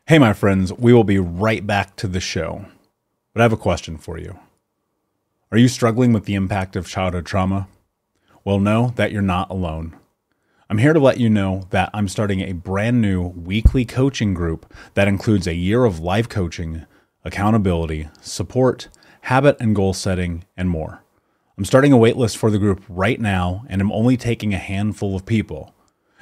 Hey, my friends, we will be right back to the show. But I have a question for you. Are you struggling with the impact of childhood trauma? Well, know that you're not alone. I'm here to let you know that I'm starting a brand new weekly coaching group that includes a year of live coaching, accountability, support, habit and goal setting, and more. I'm starting a waitlist for the group right now, and I'm only taking a handful of people.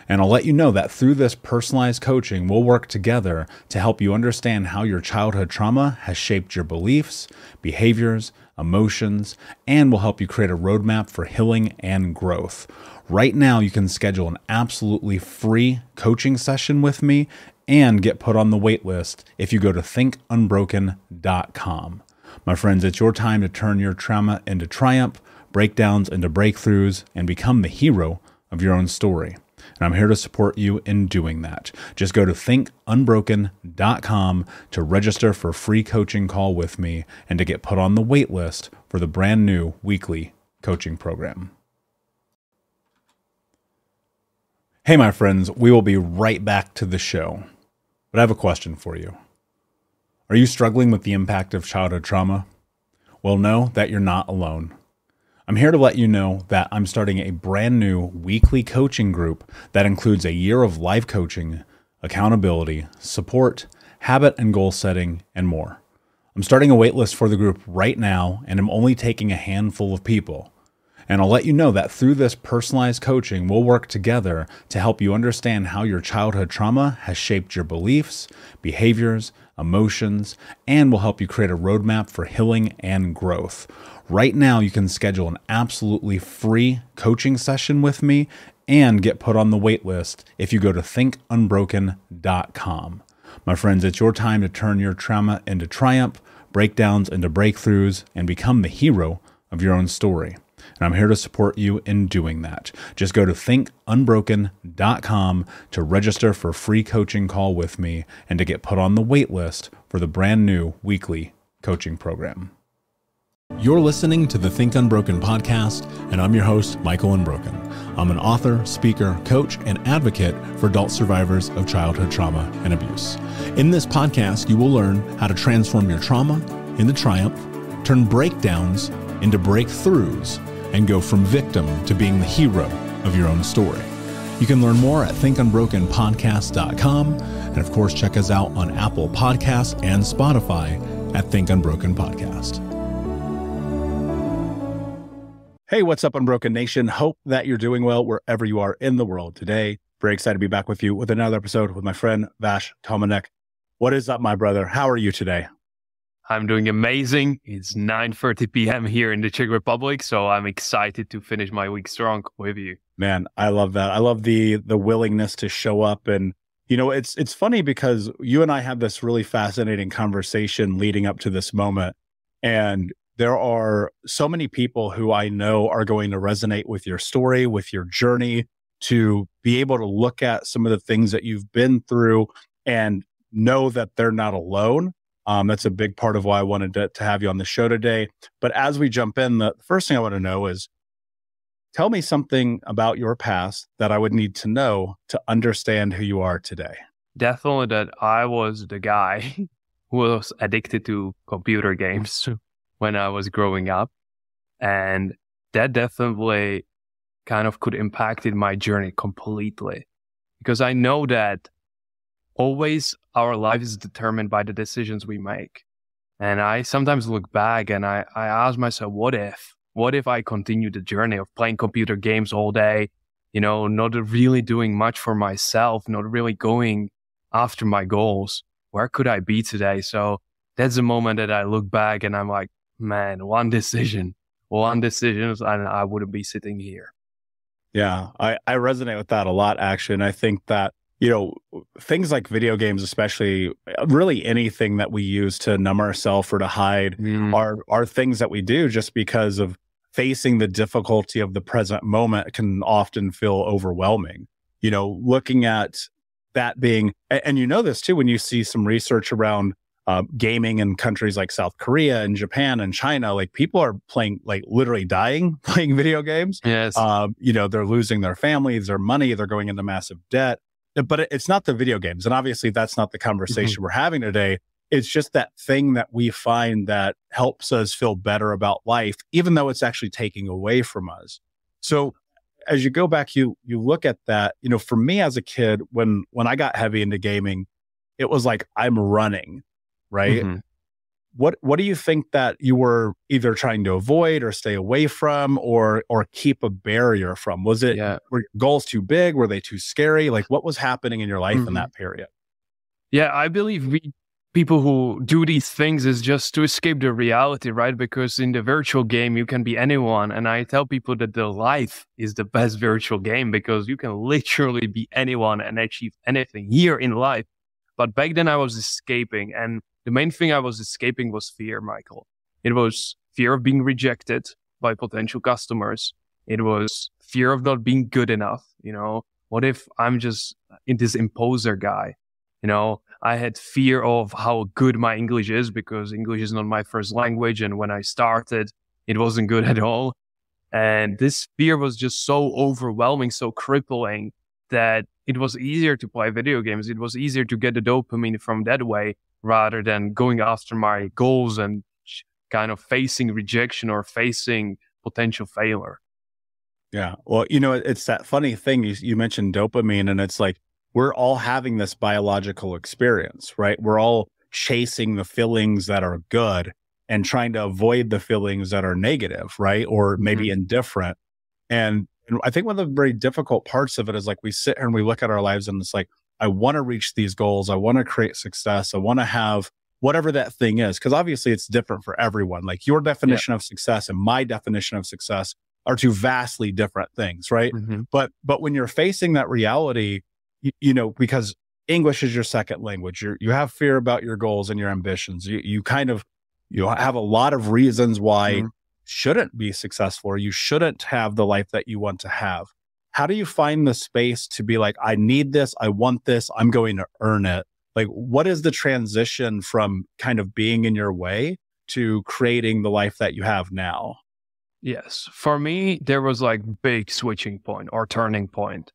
And I'll let you know that through this personalized coaching, we'll work together to help you understand how your childhood trauma has shaped your beliefs, behaviors, emotions, and will help you create a roadmap for healing and growth. Right now, you can schedule an absolutely free coaching session with me and get put on the wait list if you go to thinkunbroken.com. My friends, it's your time to turn your trauma into triumph, breakdowns into breakthroughs, and become the hero of your own story. And I'm here to support you in doing that. Just go to thinkunbroken.com to register for a free coaching call with me and to get put on the wait list for the brand new weekly coaching program. Hey, my friends, we will be right back to the show. But I have a question for you. Are you struggling with the impact of childhood trauma? Well, know that you're not alone. I'm here to let you know that I'm starting a brand new weekly coaching group that includes a year of live coaching, accountability, support, habit and goal setting, and more. I'm starting a waitlist for the group right now, and I'm only taking a handful of people. And I'll let you know that through this personalized coaching, we'll work together to help you understand how your childhood trauma has shaped your beliefs, behaviors, emotions, and will help you create a roadmap for healing and growth. Right now, you can schedule an absolutely free coaching session with me and get put on the wait list if you go to thinkunbroken.com. My friends, it's your time to turn your trauma into triumph, breakdowns into breakthroughs, and become the hero of your own story. And I'm here to support you in doing that. Just go to thinkunbroken.com to register for a free coaching call with me and to get put on the wait list for the brand new weekly coaching program. You're listening to the Think Unbroken podcast, and I'm your host, Michael Unbroken. I'm an author, speaker, coach, and advocate for adult survivors of childhood trauma and abuse. In this podcast, you will learn how to transform your trauma into triumph, turn breakdowns into breakthroughs, and go from victim to being the hero of your own story. You can learn more at thinkunbrokenpodcast.com, and of course, check us out on Apple Podcasts and Spotify at Think Unbroken Podcast. Hey, what's up, Unbroken Nation? Hope that you're doing well wherever you are in the world today. Very excited to be back with you with another episode with my friend, Vash Tomanec. What is up, my brother? How are you today? I'm doing amazing. It's 9:30 p.m. here in the Czech Republic, so I'm excited to finish my week strong with you. Man, I love that. I love the willingness to show up. And, you know, it's funny because you and I had this really fascinating conversation leading up to this moment. And there are so many people who I know are going to resonate with your story, with your journey, to be able to look at some of the things that you've been through and know that they're not alone. That's a big part of why I wanted to have you on the show today. But as we jump in, the first thing I want to know is, tell me something about your past that I would need to know to understand who you are today. Definitely that I was the guy who was addicted to computer games when I was growing up. And that definitely kind of could impacted my journey completely. Because I know that always our life is determined by the decisions we make. And I sometimes look back and I ask myself, what if I continue the journey of playing computer games all day, you know, not really doing much for myself, not really going after my goals? Where could I be today? So that's the moment that I look back and I'm like, man, one decision, and I wouldn't be sitting here. Yeah, I resonate with that a lot, actually. And I think that, you know, things like video games, especially really anything that we use to numb ourselves or to hide are things that we do just because of facing the difficulty of the present moment can often feel overwhelming. You know, looking at that being, and you know this too, when you see some research around gaming in countries like South Korea and Japan and China, like people are playing, like literally dying playing video games. Yes. You know, they're losing their families, their money, they're going into massive debt. but it's not the video games. And obviously that's not the conversation we're having today. It's just that thing that we find that helps us feel better about life, even though it's actually taking away from us. So as you go back, you look at that, for me as a kid, when I got heavy into gaming, it was like, I'm running, right? What do you think that you were either trying to avoid or stay away from or keep a barrier from? Was it, were your goals too big? Were they too scary? Like what was happening in your life in that period? Yeah, I believe people who do these things is just to escape the reality, right? Because in the virtual game, you can be anyone. And I tell people that the life is the best virtual game because you can literally be anyone and achieve anything here in life. But back then I was escaping, and the main thing I was escaping was fear, Michael. It was fear of being rejected by potential customers. It was fear of not being good enough. What if I'm just this imposter guy? I had fear of how good my English is because English is not my first language. And when I started, it wasn't good at all. And this fear was just so overwhelming, so crippling that it was easier to play video games. It was easier to get the dopamine from that way rather than going after my goals and kind of facing rejection or facing potential failure. Yeah. Well, it's that funny thing. You mentioned dopamine, and it's like, we're all having this biological experience, right? We're all chasing the feelings that are good and trying to avoid the feelings that are negative, right? Or maybe indifferent. And I think one of the very difficult parts of it is like we sit here and we look at our lives and it's like, I want to reach these goals. I want to create success. I want to have whatever that thing is. Because obviously it's different for everyone. Like your definition of success and my definition of success are two vastly different things, right? But when you're facing that reality, because English is your second language, you have fear about your goals and your ambitions. You have a lot of reasons why you shouldn't be successful or you shouldn't have the life that you want to have. How do you find the space to be like, I need this, I want this, I'm going to earn it? Like, what is the transition from kind of being in your way to creating the life that you have now? Yes. For me, there was like big switching point or turning point.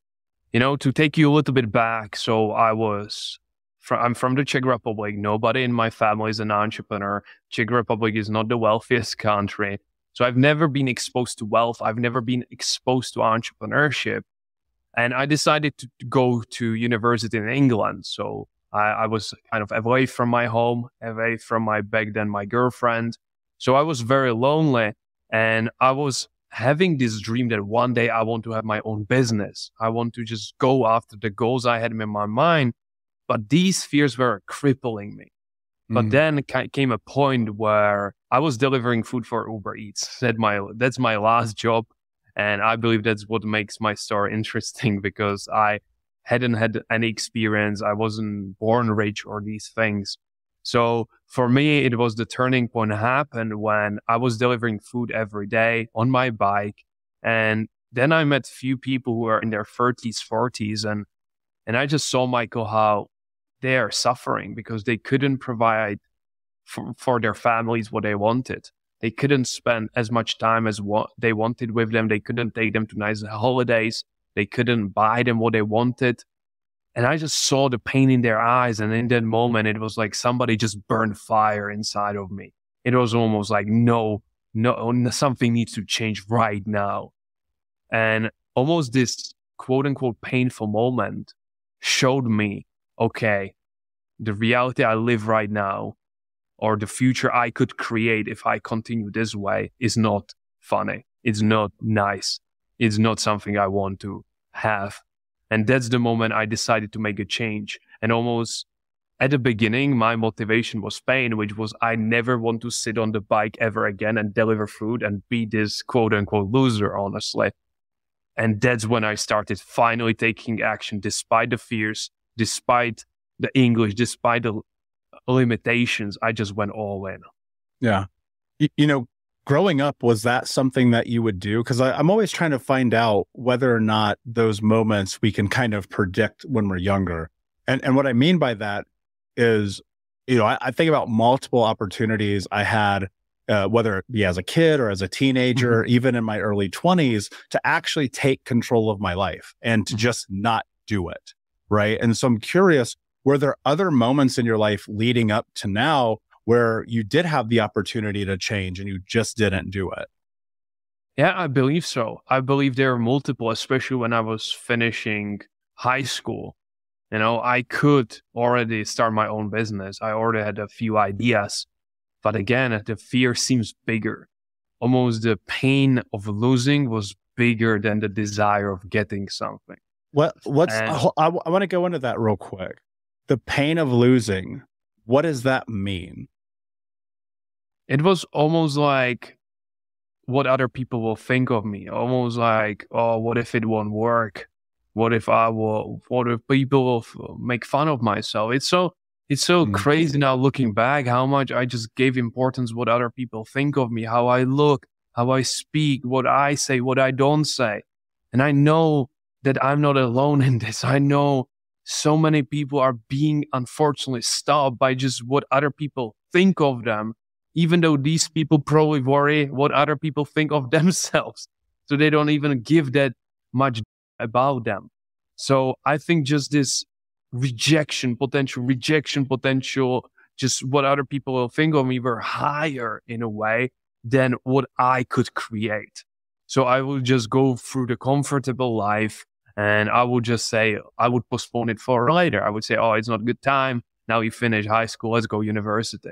To take you a little bit back. So I'm from the Czech Republic. Nobody in my family is an entrepreneur. Czech Republic is not the wealthiest country. So I've never been exposed to wealth. I've never been exposed to entrepreneurship. And I decided to go to university in England. So I was kind of away from my home, away from back then my girlfriend. So I was very lonely, and I was having this dream that one day I want to have my own business. I want to just go after the goals I had in my mind, but these fears were crippling me. But then came a point where I was delivering food for Uber Eats. That's my last job. And I believe that's what makes my story interesting because I hadn't had any experience. I wasn't born rich or these things. So for me, it was the turning point happened when I was delivering food every day on my bike. And then I met few people who are in their 30s, 40s. And I just saw, Michael, how they are suffering because they couldn't provide for their families what they wanted. They couldn't spend as much time as what they wanted with them. They couldn't take them to nice holidays. They couldn't buy them what they wanted. And I just saw the pain in their eyes. And in that moment, it was like somebody just burned fire inside of me. It was almost like, no, something needs to change right now. And almost this quote unquote painful moment showed me, okay, the reality I live right now or the future I could create if I continue this way is not funny. It's not nice. It's not something I want to have. And that's the moment I decided to make a change. And almost at the beginning, my motivation was pain, which was I never want to sit on the bike ever again and deliver food and be this quote unquote loser, honestly. And that's when I started finally taking action, despite the fears, despite the English, despite the limitations. I just went all in. Yeah. Growing up, was that something that you would do? Because I'm always trying to find out whether or not those moments we can kind of predict when we're younger. And what I mean by that is, I think about multiple opportunities I had, whether it be as a kid or as a teenager, even in my early 20s, to actually take control of my life and to just not do it. right? And so I'm curious, were there other moments in your life leading up to now where you did have the opportunity to change and you just didn't do it? Yeah, I believe so. I believe there are multiple, especially when I was finishing high school. I could already start my own business. I already had a few ideas, but again, the fear seems bigger. Almost the pain of losing was bigger than the desire of getting something. And I want to go into that real quick. The pain of losing, what does that mean? it was almost like what other people will think of me. Almost like, oh, what if it won't work? What if people will make fun of myself? It's so Mm. crazy now looking back how much I just gave importance what other people think of me, how I look, how I speak, what I say, what I don't say. And I know that I'm not alone in this. I know so many people are being unfortunately stopped by just what other people think of them, even though these people probably worry what other people think of themselves. So they don't even give that much about them. So I think just this rejection potential, just what other people will think of me were higher in a way than what I could create. So I will just go through the comfortable life and I would just say, I would postpone it for later. I would say, oh, it's not a good time. Now you finish high school, let's go university.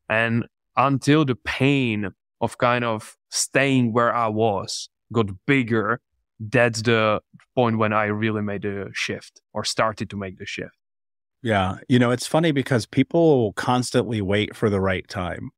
And until the pain of kind of staying where I was got bigger, that's the point when I really made a shift or started to make the shift. Yeah. It's funny because people will constantly wait for the right time.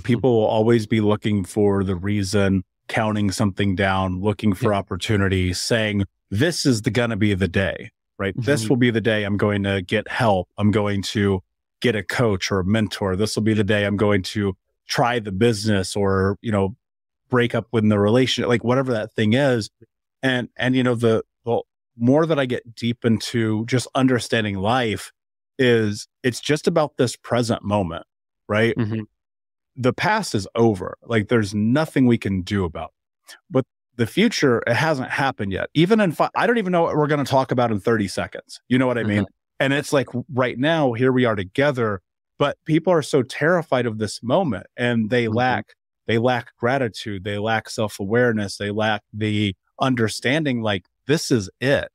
People will always be looking for the reason, counting something down, looking for opportunity, saying, this is going to be the day, right? This will be the day I'm going to get help. I'm going to get a coach or a mentor. This will be the day I'm going to try the business or, break up with the relationship, like whatever that thing is. And the more that I get deep into just understanding life is it's just about this present moment, right? Mm-hmm. The past is over. Like there's nothing we can do about it. But the future, it hasn't happened yet. Even I don't even know what we're going to talk about in 30 seconds. You know what I mean? And it's like right now, here we are together, but people are so terrified of this moment and they lack gratitude. They lack self-awareness. They lack the understanding, like this is it.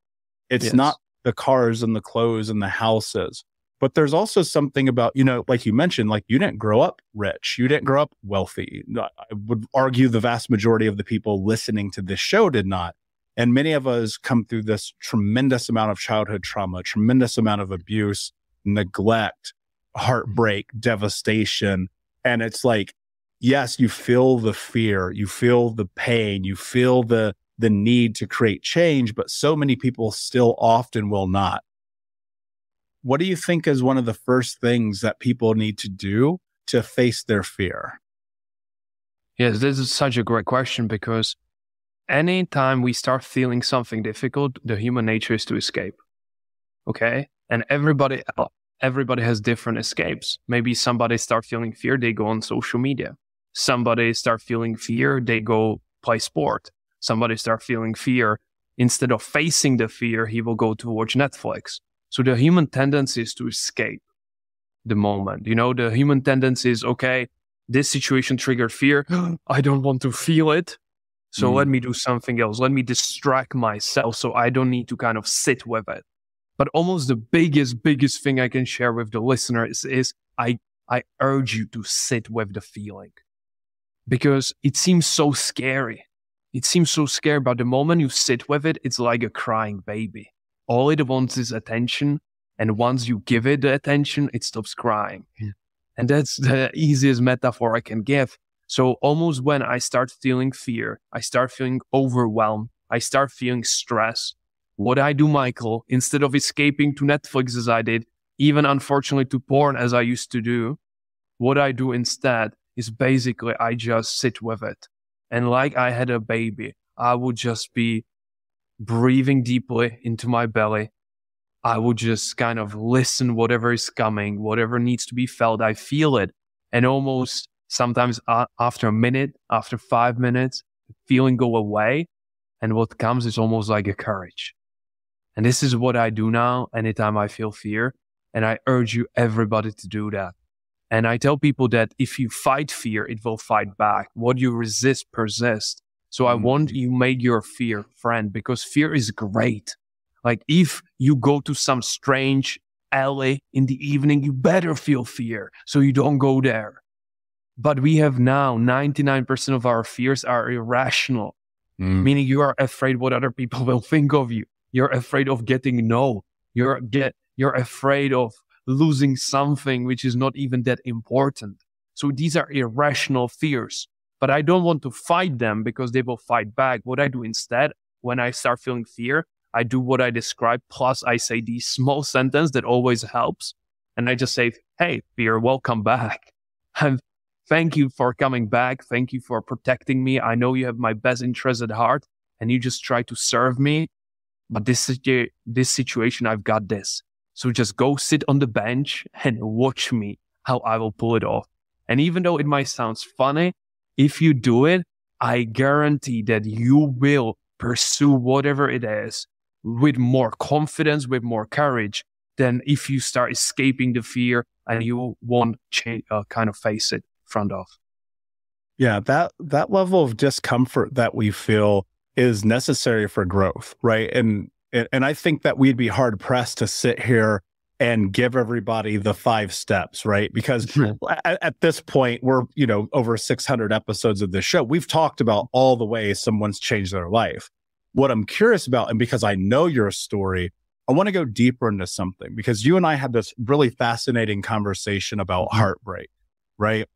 It's not the cars and the clothes and the houses, but there's also something about, like you mentioned, like you didn't grow up rich. You didn't grow up wealthy. I would argue the vast majority of the people listening to this show did not. And many of us come through this tremendous amount of childhood trauma, tremendous amount of abuse, neglect, heartbreak, devastation. And it's like, yes, you feel the fear, you feel the pain, you feel the need to create change, but so many people still often will not. What do you think is one of the first things that people need to do to face their fear? Yes, this is such a great question because anytime we start feeling something difficult, the human nature is to escape. Okay? And everybody has different escapes. Maybe somebody start feeling fear, they go on social media. Somebody start feeling fear, they go play sport. Somebody start feeling fear, instead of facing the fear, he will go to watch Netflix. So the human tendency is to escape the moment. The human tendency is, okay, this situation triggered fear. I don't want to feel it. So let me do something else. Let me distract myself so I don't need to kind of sit with it. But almost the biggest thing I can share with the listeners is I urge you to sit with the feeling because it seems so scary. It seems so scary, but the moment you sit with it, it's like a crying baby. All it wants is attention. And once you give it the attention, it stops crying. Yeah. And that's the easiest metaphor I can give. So almost when I start feeling fear, I start feeling overwhelmed, I start feeling stress. What I do, Michael, instead of escaping to Netflix as I did, even unfortunately to porn as I used to do, what I do instead is basically I just sit with it. And like I had a baby, I would just be breathing deeply into my belly. I would just kind of listen whatever is coming, whatever needs to be felt. I feel it. And almost sometimes after a minute, after 5 minutes, the feeling go away. And what comes is almost like a courage. And this is what I do now anytime I feel fear. And I urge you, everybody, to do that. And I tell people that if you fight fear, it will fight back. What you resist persists. So I want you make your fear friend, because fear is great. Like if you go to some strange alley in the evening, you better feel fear so you don't go there. But we have now 99% of our fears are irrational, meaning you are afraid what other people will think of you. You're afraid of getting no. You're afraid of losing something which is not even that important. So these are irrational fears. But I don't want to fight them because they will fight back. What I do instead, when I start feeling fear, I do what I described, plus I say these small sentence that always helps. And I just say, hey, fear, welcome back. And thank you for coming back. Thank you for protecting me. I know you have my best interest at heart and you just try to serve me. But this situation, I've got this. So just go sit on the bench and watch me, how I will pull it off. And even though it might sound funny, if you do it, I guarantee that you will pursue whatever it is with more confidence, with more courage than if you start escaping the fear and you won't kind of face it front off. Yeah, that level of discomfort that we feel is necessary for growth, right? And I think that we'd be hard pressed to sit here and give everybody the 5 steps, right? Because at this point, we're, over 600 episodes of this show. We've talked about all the ways someone's changed their life. What I'm curious about, and because I know your story, I want to go deeper into something, because you and I had this really fascinating conversation about heartbreak, right?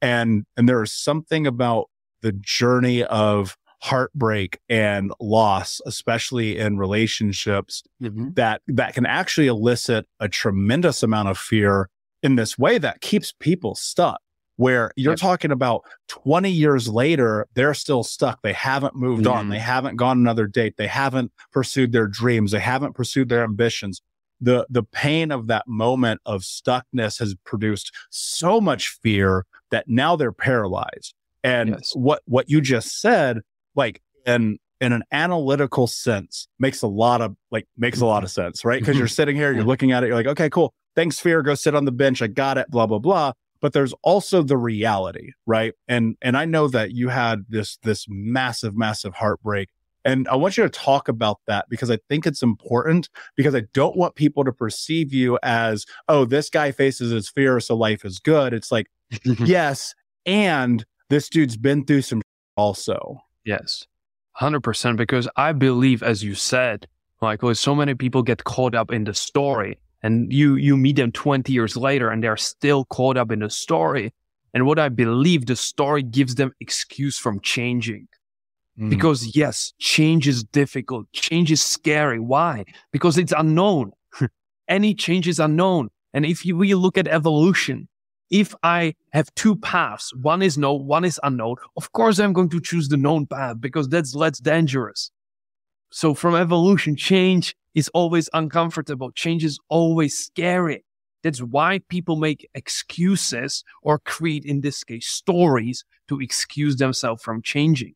And there is something about the journey of heartbreak and loss, especially in relationships, that can actually elicit a tremendous amount of fear in this way that keeps people stuck, where you're talking about 20 years later, they're still stuck. They haven't moved on. They haven't gone another date. They haven't pursued their dreams. They haven't pursued their ambitions. The pain of that moment of stuckness has produced so much fear that now they're paralyzed. And what you just said, like in an analytical sense, makes a lot of sense, right? Because you're sitting here, you're looking at it, you're like, okay, cool. Thanks, fear. Go sit on the bench. I got it. Blah, blah, blah. But there's also the reality, right? And I know that you had this massive, massive heartbreak. And I want you to talk about that, because I think it's important, because I don't want people to perceive you as, oh, this guy faces his fear, so life is good. It's like, yes, and this dude's been through some also. Yes, 100%. Because I believe, as you said, Michael, so many people get caught up in the story, and you meet them 20 years later and they're still caught up in the story. And what I believe, the story gives them excuse from changing. Because yes, change is difficult. Change is scary. Why? Because it's unknown. Any change is unknown. And if we look at evolution, if I have 2 paths, one is known, one is unknown, of course I'm going to choose the known path, because that's less dangerous. So from evolution, change is always uncomfortable. Change is always scary. That's why people make excuses, or create, in this case, stories to excuse themselves from changing.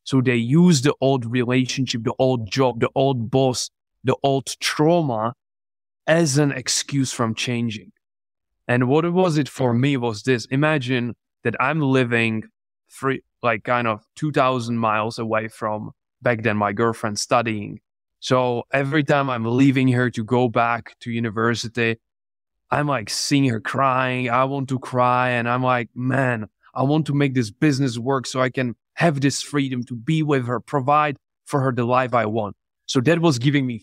So they use the old relationship, the old job, the old boss, the old trauma as an excuse from changing. And what was it for me was this. Imagine that I'm living 2,000 miles away from, back then, my girlfriend studying. So every time I'm leaving her to go back to university, I'm like seeing her crying. I want to cry. And I'm like, man, I want to make this business work so I can have this freedom to be with her, provide for her the life I want. So that was giving me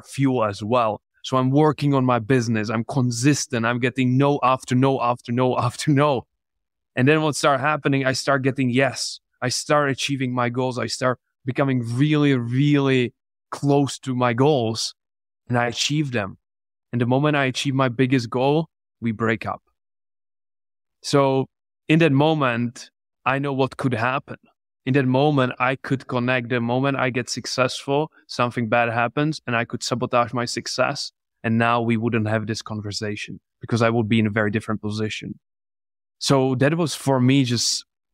fuel as well. So I'm working on my business. I'm consistent. I'm getting no after no after no after no. And then what started happening, I start getting yes. I start achieving my goals. I start becoming really, really close to my goals, and I achieve them. And the moment I achieve my biggest goal, we break up. So in that moment, I know what could happen. In that moment, I could connect. The moment I get successful, something bad happens and I could sabotage my success. And now we wouldn't have this conversation, because I would be in a very different position. So that was for me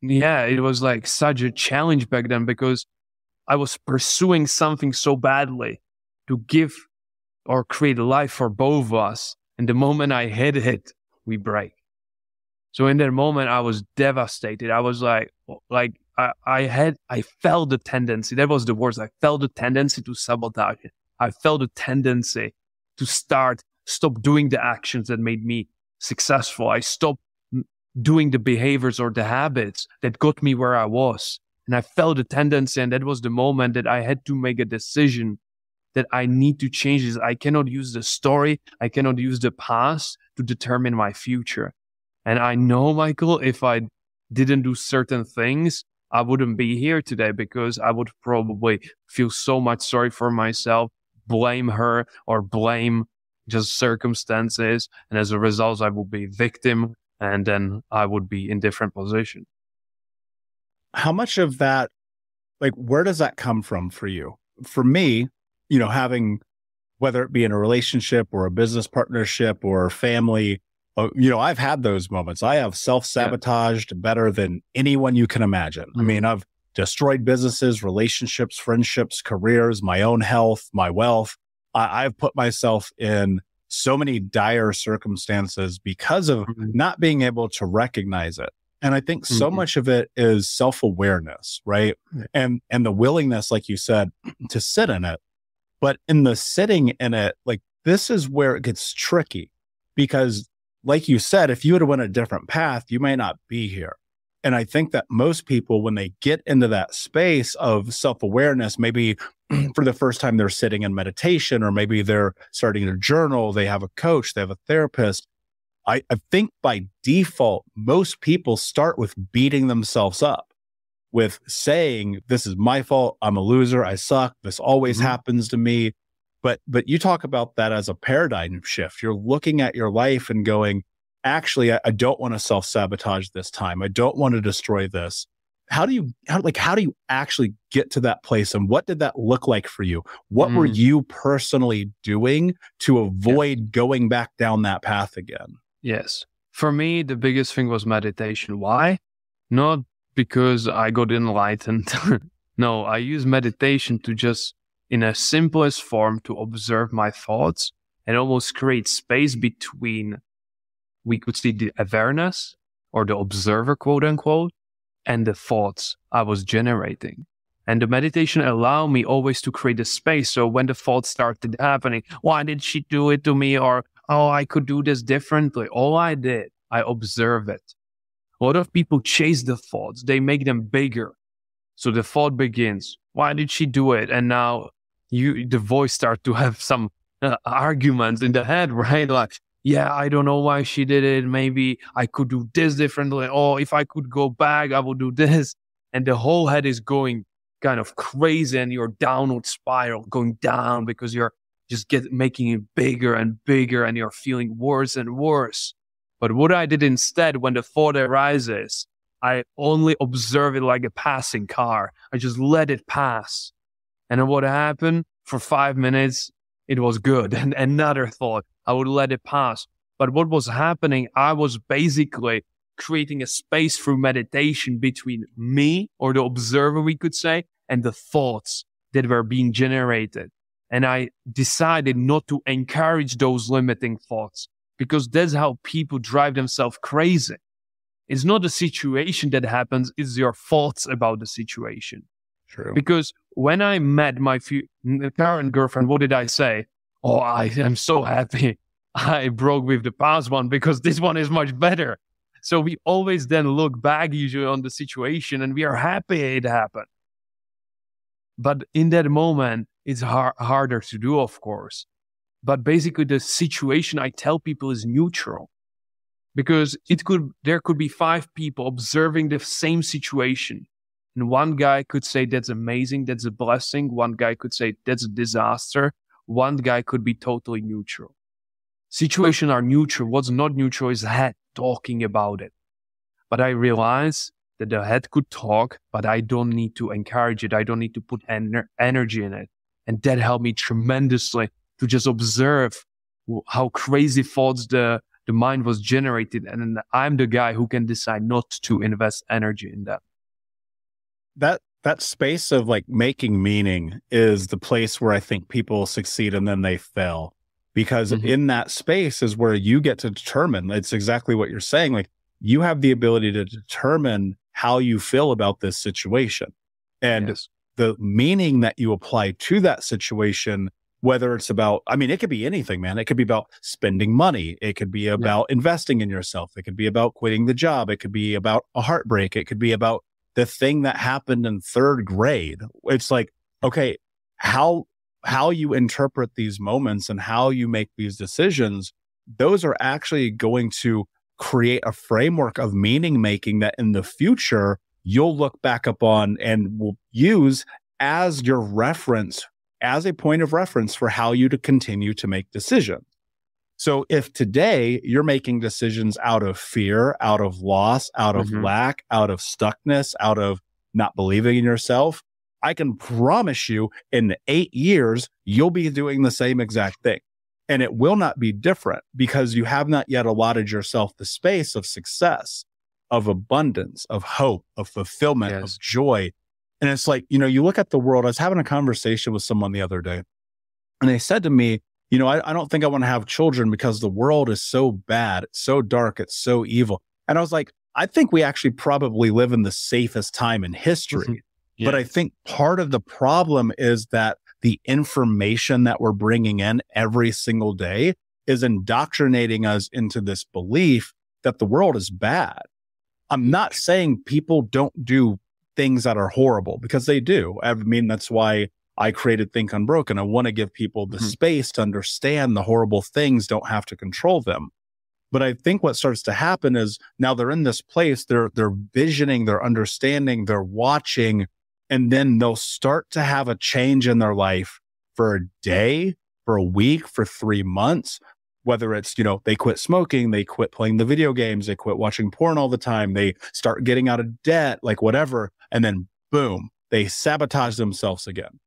it was like such a challenge back then, because I was pursuing something so badly to give or create a life for both of us. And the moment I hit it, we break. So in that moment, I was devastated. I was I felt the tendency. That was the words. I felt the tendency to sabotage it. I felt the tendency to stop doing the actions that made me successful. I stopped doing the behaviors or the habits that got me where I was. And I felt the tendency, and that was the moment that I had to make a decision that I need to change this. I cannot use the story. I cannot use the past to determine my future. And I know, Michael, if I didn't do certain things, I wouldn't be here today, because I would probably feel so much sorry for myself, blame her or blame just circumstances. And as a result, I would be a victim, and then I would be in different position. How much of that, like, where does that come from for you? For me, having, whether it be in a relationship or a business partnership or family, I've had those moments. I have self-sabotaged better than anyone you can imagine. I mean, I've destroyed businesses, relationships, friendships, careers, my own health, my wealth. I've put myself in so many dire circumstances because of not being able to recognize it. And I think so much of it is self-awareness, right? And the willingness, like you said, to sit in it. But in the sitting in it, like, this is where it gets tricky, because like you said, if you would have went a different path, you may not be here. And I think that most people, when they get into that space of self-awareness, maybe for the first time they're sitting in meditation, or maybe they're starting to journal, they have a coach, they have a therapist. I think by default, most people start with beating themselves up, with saying, this is my fault, I'm a loser, I suck, this always happens to me. But you talk about that as a paradigm shift. You're looking at your life and going, actually, I don't want to self-sabotage this time. I don't want to destroy this. How do you actually get to that place? And what did that look like for you? What were you personally doing to avoid going back down that path again? Yes. For me, the biggest thing was meditation. Why? Not because I got enlightened. No, I use meditation to just, in a simplest form, to observe my thoughts and almost create space between, we could see, the awareness or the observer, quote unquote, and the thoughts I was generating. And the meditation allowed me always to create a space. So when the thoughts started happening, why did she do it to me? Or, oh, I could do this differently. All I did, I observe it. A lot of people chase the thoughts. They make them bigger. So the thought begins, why did she do it? And now the voice starts to have some arguments in the head, right? Like, yeah, I don't know why she did it. Maybe I could do this differently. Oh, if I could go back, I would do this. And the whole head is going kind of crazy, and your downward spiral going down because you're just making it bigger and bigger, and you're feeling worse and worse. But what I did instead, when the thought arises, I only observe it like a passing car. I just let it pass. And then what happened? For 5 minutes, it was good. And another thought, I would let it pass. But what was happening, I was basically creating a space through meditation between me, or the observer, we could say, and the thoughts that were being generated. And I decided not to encourage those limiting thoughts, because that's how people drive themselves crazy. It's not the situation that happens, it's your thoughts about the situation. True. Because when I met my current girlfriend, what did I say? Oh, I am so happy I broke with the past one, because this one is much better. So we always then look back usually on the situation, and we are happy it happened. But in that moment, it's harder to do, of course. But basically, the situation, I tell people, is neutral. Because there could be 5 people observing the same situation. And one guy could say, that's amazing, that's a blessing. One guy could say, that's a disaster. One guy could be totally neutral. Situations are neutral. What's not neutral is the head talking about it. But I realize that the head could talk, but I don't need to encourage it. I don't need to put energy in it. And that helped me tremendously to just observe how crazy thoughts the mind was generated. And I'm the guy who can decide not to invest energy in that. that space of like making meaning is the place where I think people succeed and then they fail. Because in that space is where you get to determine, it's exactly what you're saying. Like you have the ability to determine how you feel about this situation. And the meaning that you apply to that situation, whether it's about, I mean, it could be anything, man. It could be about spending money. It could be about investing in yourself. It could be about quitting the job. It could be about a heartbreak. It could be about the thing that happened in third grade. It's like, okay, how you interpret these moments and how you make these decisions, those are actually going to create a framework of meaning making that in the future you'll look back upon and will use as your reference, as a point of reference for how you to continue to make decisions. So if today you're making decisions out of fear, out of loss, out of lack, out of stuckness, out of not believing in yourself, I can promise you in 8 years, you'll be doing the same exact thing. And it will not be different because you have not yet allotted yourself the space of success, of abundance, of hope, of fulfillment, of joy. And it's like, you know, you look at the world. I was having a conversation with someone the other day and they said to me, you know, I don't think I want to have children because the world is so bad. It's so dark. It's so evil. And I was like, I think we actually probably live in the safest time in history. But I think part of the problem is that the information that we're bringing in every single day is indoctrinating us into this belief that the world is bad. I'm not saying people don't do things that are horrible because they do. I mean, that's why I created Think Unbroken. I want to give people the space to understand the horrible things, don't have to control them. But I think what starts to happen is now they're in this place, they're visioning, they're understanding, they're watching, and then they'll start to have a change in their life for a day, for a week, for 3 months, whether it's, you know, they quit smoking, they quit playing the video games, they quit watching porn all the time, they start getting out of debt, like whatever. And then boom, they sabotage themselves again.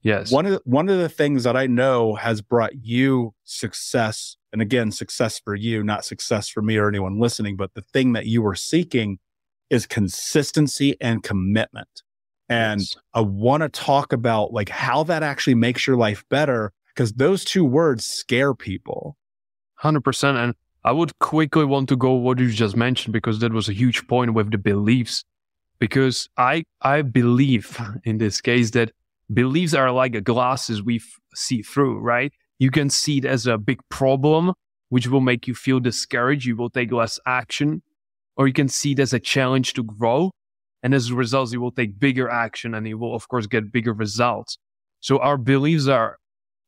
Yes. One of the things that I know has brought you success, and again, success for you, not success for me or anyone listening, but the thing that you were seeking is consistency and commitment. And I want to talk about like how that actually makes your life better, because those two words scare people. 100%. And I would quickly want to go what you just mentioned, because that was a huge point with the beliefs. Because I believe in this case that beliefs are like glasses we see through, right? You can see it as a big problem, which will make you feel discouraged. You will take less action, or you can see it as a challenge to grow. And as a result, you will take bigger action and you will, of course, get bigger results. So our beliefs are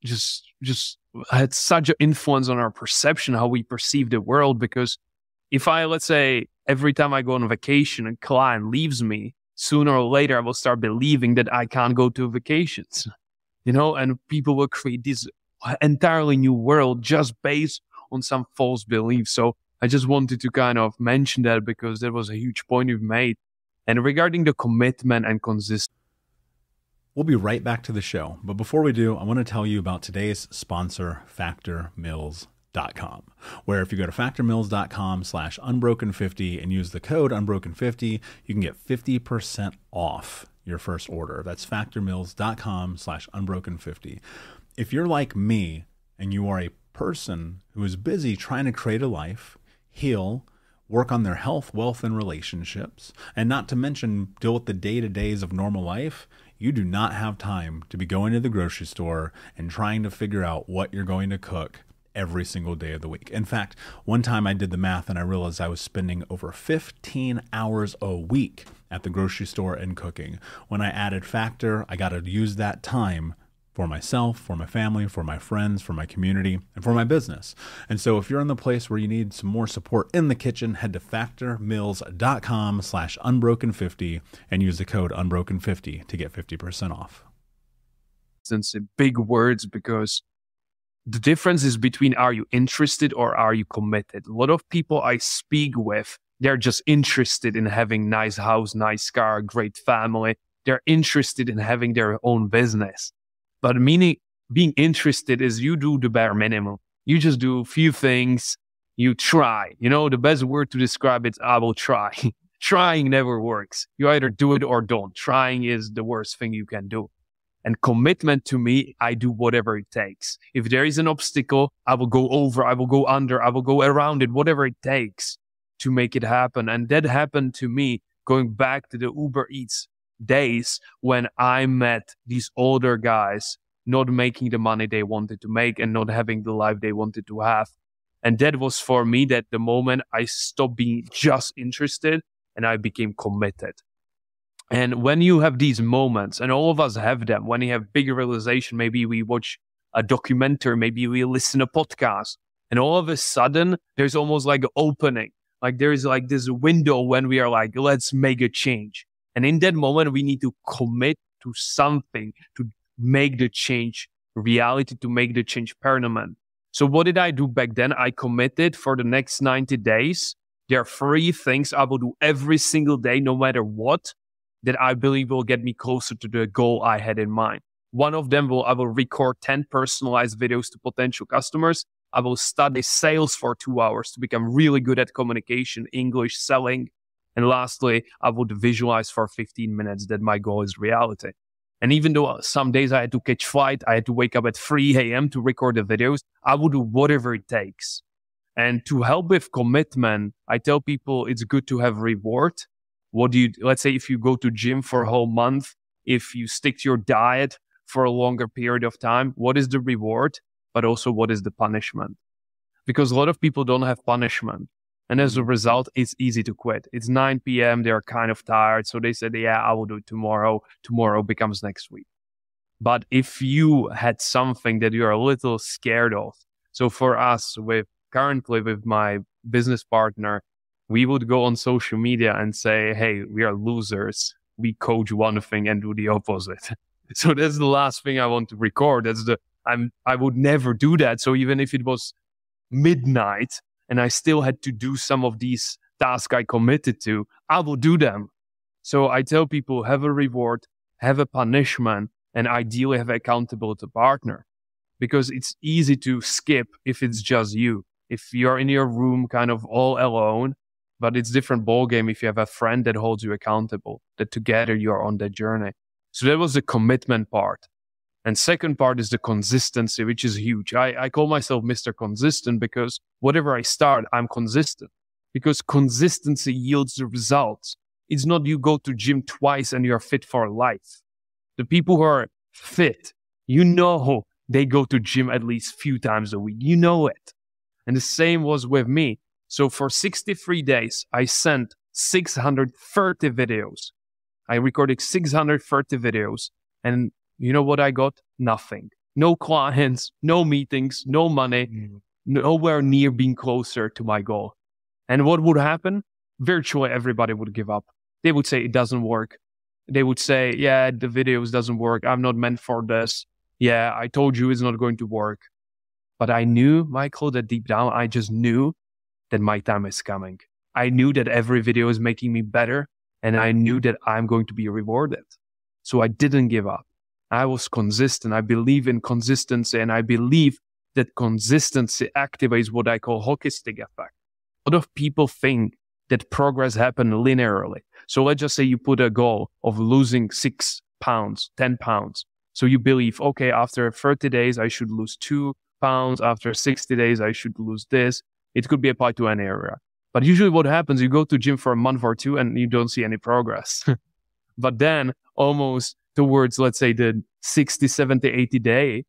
just had such an influence on our perception, how we perceive the world. Because if I, let's say, every time I go on vacation, a client leaves me, sooner or later, I will start believing that I can't go to vacations, you know, and people will create this entirely new world just based on some false beliefs. So I just wanted to kind of mention that because that was a huge point you've made. And regarding the commitment and consistency, we'll be right back to the show. But before we do, I want to tell you about today's sponsor, factormills.com, where if you go to factormills.com/unbroken50 and use the code unbroken50, you can get 50% off your first order. That's factormills.com/unbroken50. If you're like me and you are a person who is busy trying to create a life, heal, work on their health, wealth, and relationships, and not to mention deal with the day-to-days of normal life, you do not have time to be going to the grocery store and trying to figure out what you're going to cook every single day of the week. In fact, one time I did the math and I realized I was spending over 15 hours a week at the grocery store and cooking. When I added Factor, I got to use that time for myself, for my family, for my friends, for my community, and for my business. And so if you're in the place where you need some more support in the kitchen, head to factormills.com/unbroken50 and use the code unbroken50 to get 50% off. Since big words, because the difference is between are you interested or are you committed? A lot of people I speak with, they're just interested in having nice house, nice car, great family. They're interested in having their own business. But meaning being interested is you do the bare minimum. You just do a few things. You try. You know, the best word to describe it, I will try. Trying never works. You either do it or don't. Trying is the worst thing you can do. And commitment to me, I do whatever it takes. If there is an obstacle, I will go over, I will go under, I will go around it, whatever it takes to make it happen. And that happened to me going back to the Uber Eats days when I met these older guys not making the money they wanted to make and not having the life they wanted to have. And that was for me that the moment I stopped being just interested and I became committed. And when you have these moments, and all of us have them, when you have bigger realization, maybe we watch a documentary, maybe we listen to a podcast, and all of a sudden there's almost like an opening. Like there's like this window when we are like, let's make a change. And in that moment, we need to commit to something to make the change reality, to make the change permanent. So what did I do back then? I committed for the next 90 days. There are 3 things I will do every single day, no matter what, that I believe will get me closer to the goal I had in mind. One of them I will record 10 personalized videos to potential customers. I will study sales for 2 hours to become really good at communication, English, selling. And lastly, I would visualize for 15 minutes that my goal is reality. And even though some days I had to catch flight, I had to wake up at 3 a.m. to record the videos, I would do whatever it takes. And to help with commitment, I tell people it's good to have reward. Let's say if you go to gym for a whole month, if you stick to your diet for a longer period of time, what is the reward? But also what is the punishment? Because a lot of people don't have punishment. And as a result, it's easy to quit. It's 9 p.m. They're kind of tired. So they said, yeah, I will do it tomorrow. Tomorrow becomes next week. But if you had something that you're a little scared of, so for us, currently with my business partner, we would go on social media and say, hey, we are losers. We coach one thing and do the opposite. So that's the last thing I want to record. I would never do that. So even if it was midnight and I still had to do some of these tasks I committed to, I will do them. So I tell people, have a reward, have a punishment, and ideally have an accountability partner. Because it's easy to skip if it's just you. If you're in your room kind of all alone, but it's different ballgame if you have a friend that holds you accountable, that together you're on that journey. So that was the commitment part. And second part is the consistency, which is huge. I call myself Mr. Consistent because whatever I start, I'm consistent. Because consistency yields the results. It's not you go to gym twice and you're fit for life. The people who are fit, you know they go to gym at least a few times a week. You know it. And the same was with me. So for 63 days, I sent 630 videos. I recorded 630 videos. And you know what I got? Nothing. No clients, no meetings, no money, nowhere near being closer to my goal. And what would happen? Virtually everybody would give up. They would say it doesn't work. They would say, yeah, the videos doesn't work. I'm not meant for this. Yeah, I told you it's not going to work. But I knew, Michael, that deep down, I just knew that my time is coming. I knew that every video is making me better. And I knew that I'm going to be rewarded. So I didn't give up. I was consistent. I believe in consistency. And I believe that consistency activates what I call hockey stick effect. A lot of people think that progress happens linearly. So let's just say you put a goal of losing 6 pounds, 10 pounds. So you believe, okay, after 30 days, I should lose 2 pounds. After 60 days, I should lose this. It could be applied to any area. But usually what happens, you go to gym for a month or two and you don't see any progress. But then almost towards, let's say, the 60, 70, 80 day,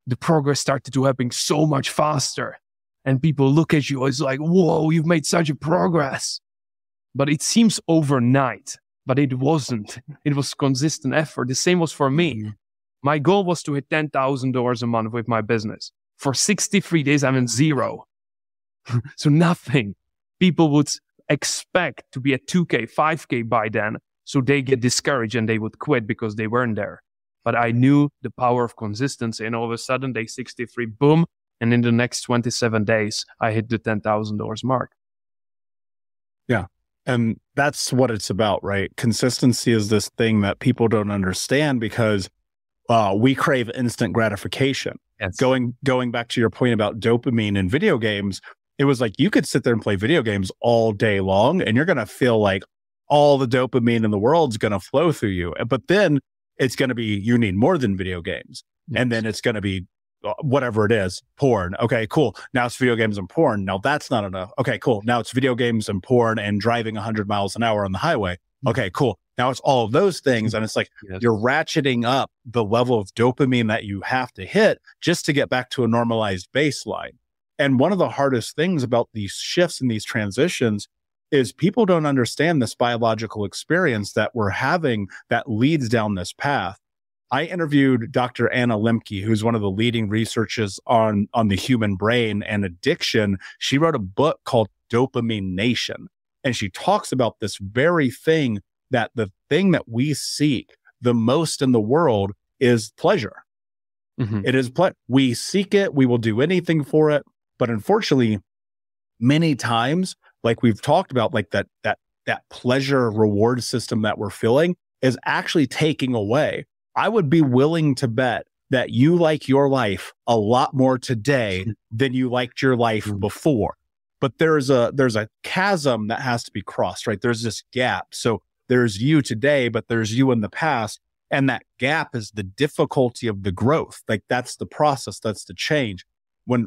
the progress started to happen so much faster. And people look at you, it's like, whoa, you've made such a progress. But it seems overnight, but it wasn't. It was consistent effort. The same was for me. My goal was to hit $10,000 a month with my business. For 63 days, I'm in zero. So nothing. People would expect to be at 2K, 5K by then. So they get discouraged and they would quit because they weren't there. But I knew the power of consistency. And all of a sudden, day 63, boom. And in the next 27 days, I hit the $10,000 mark. Yeah. And that's what it's about, right? Consistency is this thing that people don't understand because we crave instant gratification. Yes. Going back to your point about dopamine in video games, it was like you could sit there and play video games all day long and you're going to feel like all the dopamine in the world's going to flow through you. But then it's going to be, you need more than video games. Yes. And then it's going to be whatever it is, porn. Okay, cool. Now it's video games and porn. Now that's not enough. Okay, cool. Now it's video games and porn and driving 100 miles an hour on the highway. Okay, cool. Now it's all of those things. And it's like, yes, you're ratcheting up the level of dopamine that you have to hit just to get back to a normalized baseline. And one of the hardest things about these shifts and these transitions is people don't understand this biological experience that we're having that leads down this path. I interviewed Dr. Anna Lemke, who's one of the leading researchers on the human brain and addiction. She wrote a book called Dopamine Nation. And she talks about this very thing, that the thing that we seek the most in the world is pleasure. Mm-hmm. It is we seek it. We will do anything for it. But unfortunately, many times, like we've talked about, like that pleasure reward system that we're feeling is actually taking away. I would be willing to bet that you like your life a lot more today than you liked your life before. But there's a chasm that has to be crossed, right? There's this gap. So there's you today, but there's you in the past. And that gap is the difficulty of the growth. Like that's the process. That's the change. When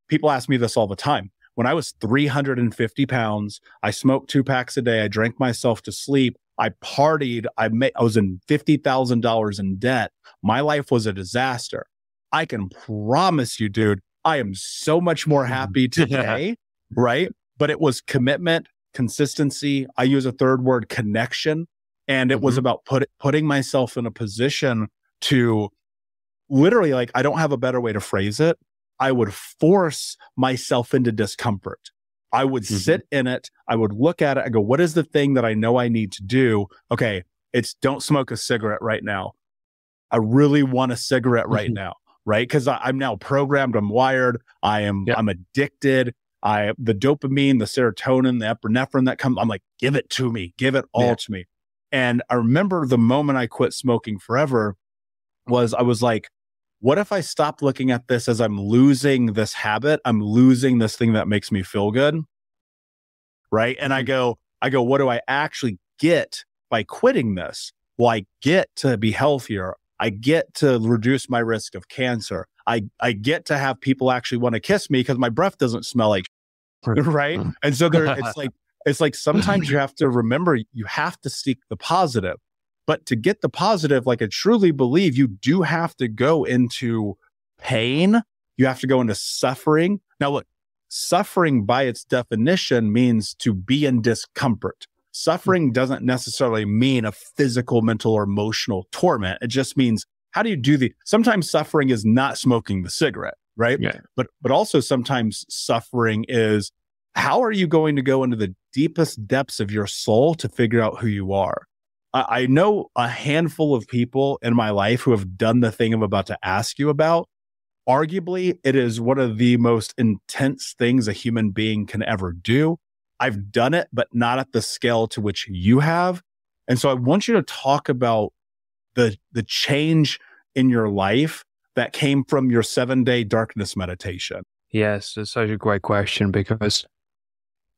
people ask me this all the time. When I was 350 pounds, I smoked 2 packs a day. I drank myself to sleep. I partied. I was in $50,000 in debt. My life was a disaster. I can promise you, dude, I am so much more happy today, right? But it was commitment, consistency. I use a third word, connection. And it was about putting myself in a position to literally, like, I don't have a better way to phrase it. I would force myself into discomfort. I would sit in it. I would look at it. I go, what is the thing that I know I need to do? Okay, it's don't smoke a cigarette right now. I really want a cigarette right now, right? Because I'm now programmed. I'm wired. I'm addicted. The dopamine, the serotonin, the epinephrine that comes, I'm like, give it to me. Give it all to me. And I remember the moment I quit smoking forever I was like, what if I stopped looking at this as I'm losing this habit? I'm losing this thing that makes me feel good. Right. And I go, what do I actually get by quitting this? Well, I get to be healthier. I get to reduce my risk of cancer. I get to have people actually want to kiss me because my breath doesn't smell like, right. And so it's like sometimes you have to remember, you have to seek the positive. But to get the positive, like I truly believe you do have to go into pain. You have to go into suffering. Now, look, suffering by its definition means to be in discomfort. Suffering doesn't necessarily mean a physical, mental, or emotional torment. It just means, how do you do sometimes suffering is not smoking the cigarette, right? Yeah. But also sometimes suffering is, how are you going to go into the deepest depths of your soul to figure out who you are? I know a handful of people in my life who have done the thing I'm about to ask you about. Arguably, it is one of the most intense things a human being can ever do. I've done it, but not at the scale to which you have. And so I want you to talk about the change in your life that came from your 7-day darkness meditation. Yes, that's such a great question because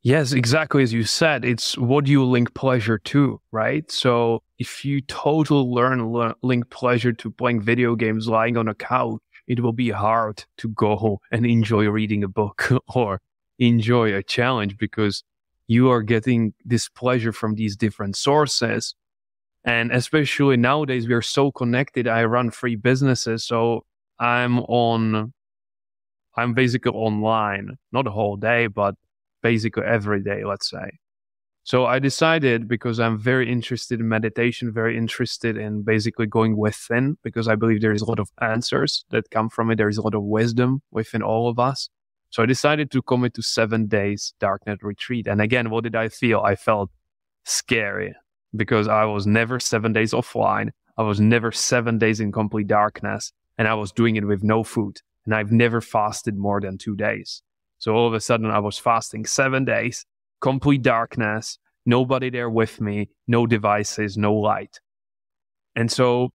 yes, exactly as you said, it's what do you link pleasure to, right? So if you link pleasure to playing video games, lying on a couch, it will be hard to go and enjoy reading a book or enjoy a challenge because you are getting this pleasure from these different sources. And especially nowadays, we are so connected. I run 3 businesses, so I'm basically online, not the whole day, but basically every day, let's say. So I decided, because I'm very interested in meditation, very interested in basically going within, because I believe there is a lot of answers that come from it. There is a lot of wisdom within all of us. So I decided to commit to 7 days darknet retreat. And again, what did I feel? I felt scary because I was never 7 days offline. I was never 7 days in complete darkness, and I was doing it with no food. And I've never fasted more than 2 days. So all of a sudden I was fasting 7 days, complete darkness, nobody there with me, no devices, no light. And so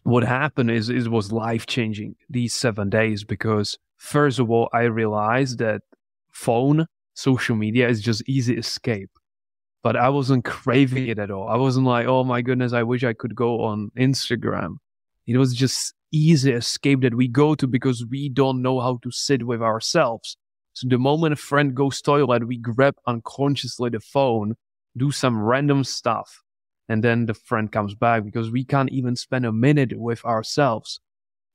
what happened is it was life-changing these 7 days because first of all, I realized that phone, social media is just easy escape. but I wasn't craving it at all. I wasn't like, oh my goodness, I wish I could go on Instagram. It was just easy escape that we go to because we don't know how to sit with ourselves. So the moment a friend goes toilet, we grab unconsciously the phone, do some random stuff, and then the friend comes back because we can't even spend a minute with ourselves.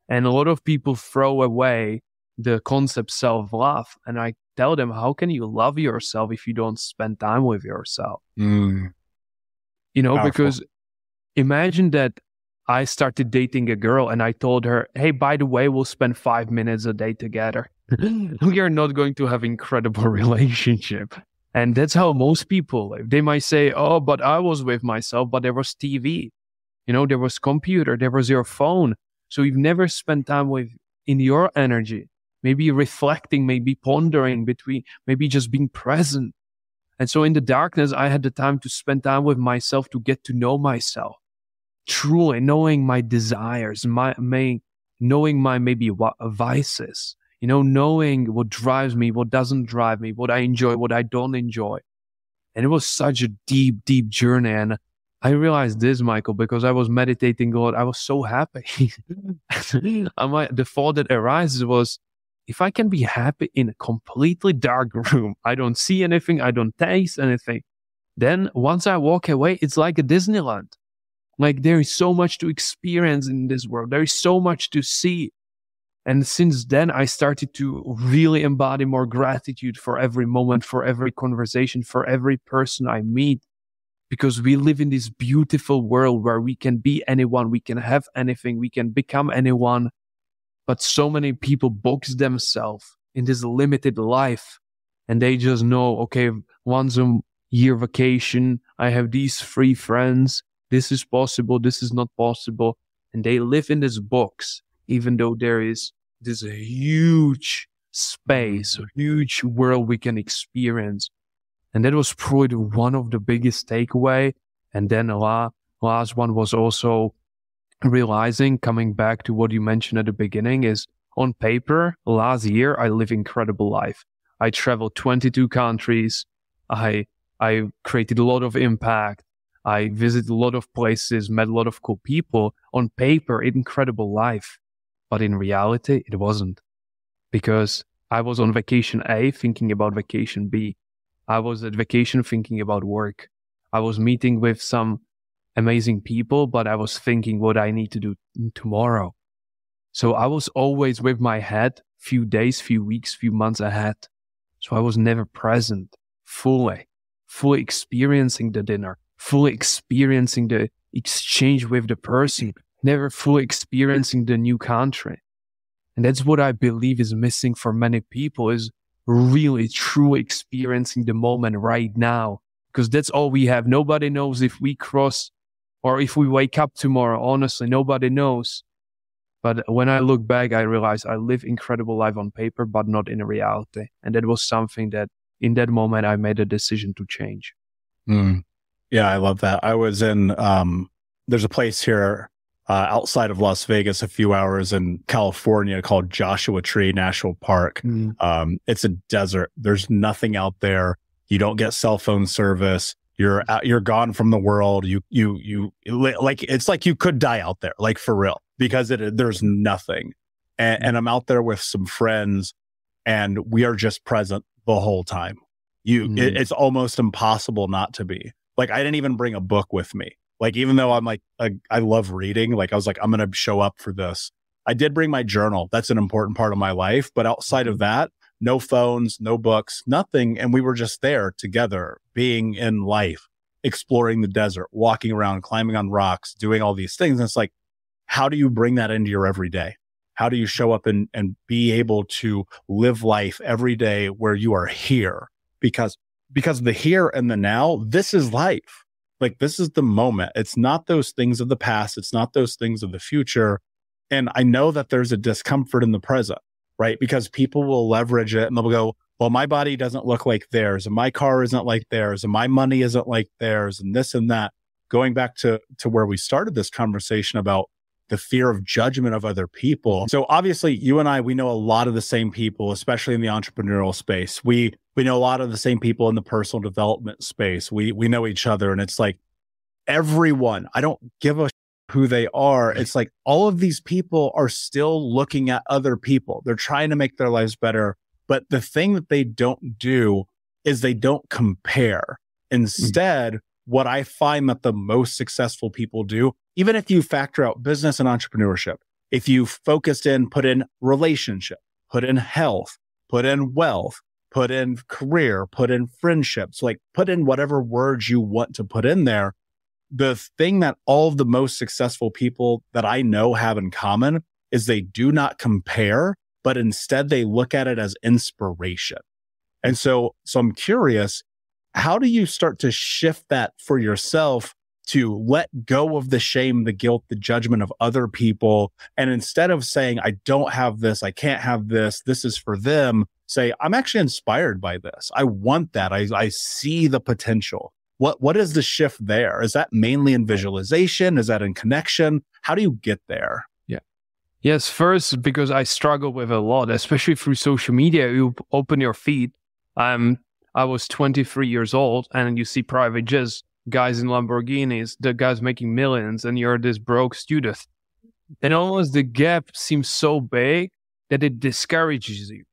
And a lot of people throw away the concept self-love. And I tell them, how can you love yourself if you don't spend time with yourself? Mm. You know, Powerful. because imagine that I started dating a girl and I told her, hey, by the way, we'll spend 5 minutes a day together. We are not going to have incredible relationship. And that's how most people live. They might say, oh, but I was with myself, but there was TV. You know, there was computer, there was your phone. So you've never spent time in your energy, maybe reflecting, maybe pondering between, maybe just being present. And so in the darkness, I had the time to spend time with myself, to get to know myself, truly knowing my desires, knowing my maybe vices, you know, knowing what drives me, what doesn't drive me, what I enjoy, what I don't enjoy. And it was such a deep, deep journey. And I realized this, Michael, because I was meditating a lot. I was so happy. The thought that arises was, if I can be happy in a completely dark room, I don't see anything, I don't taste anything, then once I walk away, it's like a Disneyland. Like there is so much to experience in this world. There is so much to see. And since then, I started to really embody more gratitude for every moment, for every conversation, for every person I meet. Because we live in this beautiful world where we can be anyone, we can have anything, we can become anyone. But so many people box themselves in this limited life. And they just know, okay, once a year vacation, I have these 3 friends. This is possible, this is not possible. And they live in this box, even though there is this huge space, a huge world we can experience. And that was probably one of the biggest takeaway. And then the last one was also realizing, coming back to what you mentioned at the beginning, is on paper, last year, I live incredible life. I traveled 22 countries. I created a lot of impact. I visited a lot of places, met a lot of cool people. On paper, incredible life. But in reality, it wasn't. Because I was on vacation A thinking about vacation B. I was at vacation thinking about work. I was meeting with some amazing people, but I was thinking what I need to do tomorrow. So I was always with my head, few days, few weeks, few months ahead. So I was never present, fully experiencing the dinner, fully experiencing the exchange with the person, never fully experiencing the new country. And that's what I believe is missing for many people, is really truly experiencing the moment right now, because that's all we have. Nobody knows if we cross or if we wake up tomorrow. Honestly, nobody knows. But when I look back, I realize I live incredible life on paper, but not in reality. And that was something that in that moment, I made a decision to change. Yeah, I love that. I was in, there's a place here outside of Las Vegas, a few hours in California, called Joshua Tree National Park. It's a desert. There's nothing out there. You don't get cell phone service. You're gone from the world. Like, it's like you could die out there, like for real, because there's nothing. And I'm out there with some friends, and we are just present the whole time. It's almost impossible not to be. Like, I didn't even bring a book with me. Like, even though I'm like, I love reading, like I was like, I'm going to show up for this. I did bring my journal. That's an important part of my life. But outside of that, no phones, no books, nothing. And we were just there together, being in life, exploring the desert, walking around, climbing on rocks, doing all these things. And it's like, how do you bring that into your everyday? How do you show up and be able to live life every day where you are here? Because the here and the now, this is life. Like, this is the moment. It's not those things of the past. It's not those things of the future. And I know that there's a discomfort in the present, right? Because people will leverage it and they'll go, well, my body doesn't look like theirs, and my car isn't like theirs, and my money isn't like theirs, and this and that. Going back to where we started this conversation about the fear of judgment of other people. So obviously you and I, we know a lot of the same people, especially in the entrepreneurial space. We know a lot of the same people in the personal development space. We know each other, and it's like everyone, I don't give a who they are. It's like all of these people are still looking at other people. They're trying to make their lives better. But the thing that they don't do is they don't compare. Instead, what I find that the most successful people do, even if you factor out business and entrepreneurship, if you put in relationship, put in health, put in wealth, put in career, put in friendships, like put in whatever words you want to put in there. The thing that all of the most successful people that I know have in common is they do not compare, but instead they look at it as inspiration. And so I'm curious, how do you start to shift that for yourself to let go of the shame, the guilt, the judgment of other people? And instead of saying, I don't have this, I can't have this, this is for them, say, I'm actually inspired by this. I want that. I see the potential. What is the shift there? Is that mainly in visualization? Is that in connection? How do you get there? Yeah. Yes, first, because I struggle with a lot, especially through social media. You open your feed. I was 23 years old, and you see private jets, guys in Lamborghinis, the guys making millions, and you're this broke student. And almost the gap seems so big that it discourages you.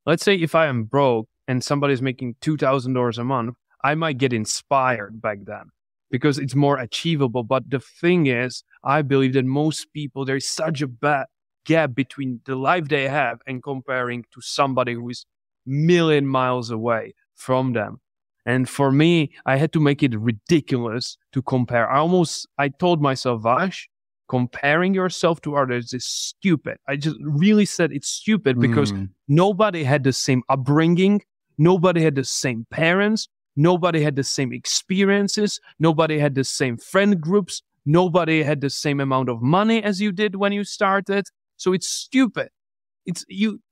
Let's say if I am broke and somebody's making $2,000 a month, I might get inspired back then because it's more achievable. But the thing is, I believe that most people, there's such a bad gap between the life they have and comparing to somebody who is million miles away from them. And for me, I had to make it ridiculous to compare. I told myself, Vash, comparing yourself to others is stupid. I just really said it's stupid because nobody had the same upbringing. Nobody had the same parents. Nobody had the same experiences. Nobody had the same friend groups. Nobody had the same amount of money as you did when you started. So it's stupid.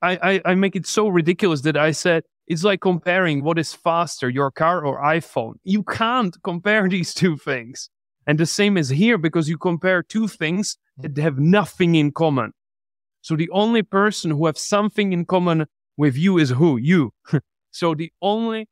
I make it so ridiculous that I said, it's like comparing what is faster, your car or iPhone. You can't compare these two things. And the same is here because you compare two things that have nothing in common. So the only person who has something in common with you is who? You. So the only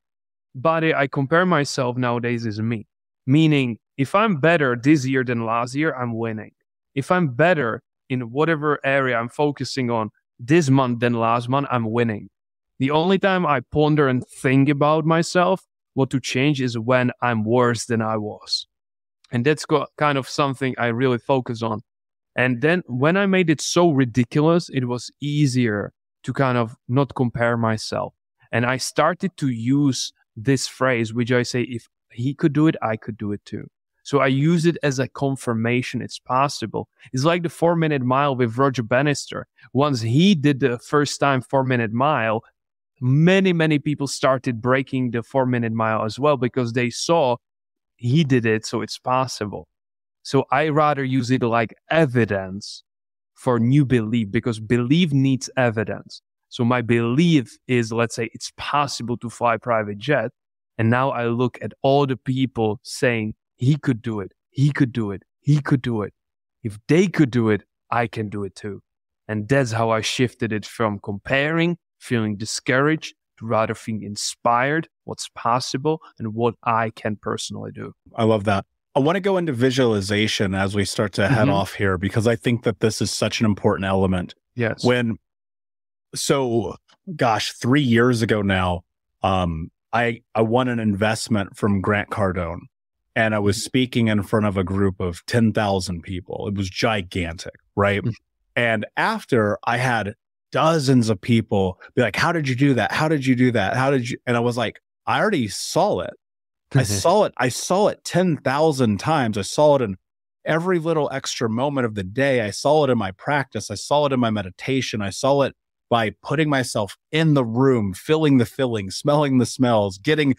body I compare myself nowadays is me. Meaning, if I'm better this year than last year, I'm winning. If I'm better in whatever area I'm focusing on this month than last month, I'm winning. The only time I ponder and think about myself, what to change, is when I'm worse than I was. And that's kind of something I really focus on. And then when I made it so ridiculous, it was easier to kind of not compare myself. And I started to use this phrase, which I say, if he could do it, I could do it too. So I use it as a confirmation it's possible. It's like the 4-minute mile with Roger Bannister. Once he did the first time 4-minute mile, many people started breaking the 4-minute mile as well because they saw he did it, so it's possible. So I rather use it like evidence for new belief because belief needs evidence. So my belief is, let's say, it's possible to fly private jet. And now I look at all the people saying, he could do it, he could do it, he could do it. If they could do it, I can do it too. And that's how I shifted it from comparing, feeling discouraged, to rather feeling inspired, what's possible, and what I can personally do. I love that. I want to go into visualization as we start to head off here, because I think that this is such an important element. Yes. 3 years ago now, I won an investment from Grant Cardone, and I was speaking in front of a group of 10,000 people. It was gigantic, right? And after, I had dozens of people be like, how did you do that? How did you do that? How did you? And I was like, I already saw it. I saw it 10,000 times. I saw it in every little extra moment of the day. I saw it in my practice. I saw it in my meditation. I saw it by putting myself in the room, feeling the feelings, smelling the smells, getting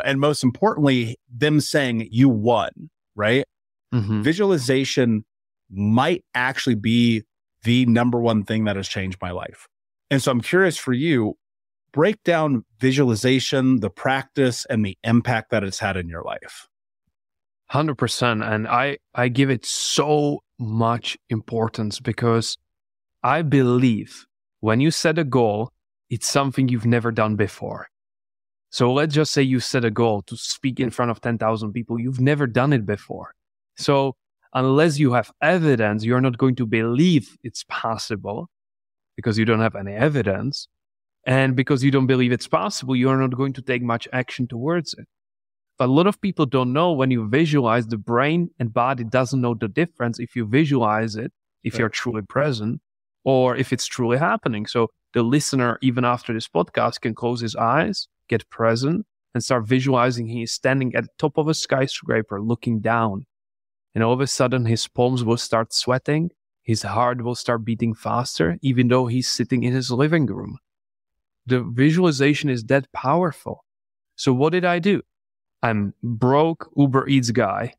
and most importantly, them saying you won, right? Visualization might actually be the number one thing that has changed my life. And so I'm curious for you, break down visualization, the practice, and the impact that it's had in your life. 100%. And I give it so much importance because I believe when you set a goal, it's something you've never done before. So let's just say you set a goal to speak in front of 10,000 people. You've never done it before. So unless you have evidence, you're not going to believe it's possible because you don't have any evidence. And because you don't believe it's possible, you're not going to take much action towards it. But a lot of people don't know when you visualize, the brain and body doesn't know the difference if you visualize it, if you're truly present, or if it's truly happening. So the listener, even after this podcast, can close his eyes, get present, and start visualizing he is standing at the top of a skyscraper looking down. And all of a sudden, his palms will start sweating. His heart will start beating faster, even though he's sitting in his living room. The visualization is that powerful. So what did I do? I'm broke Uber Eats guy,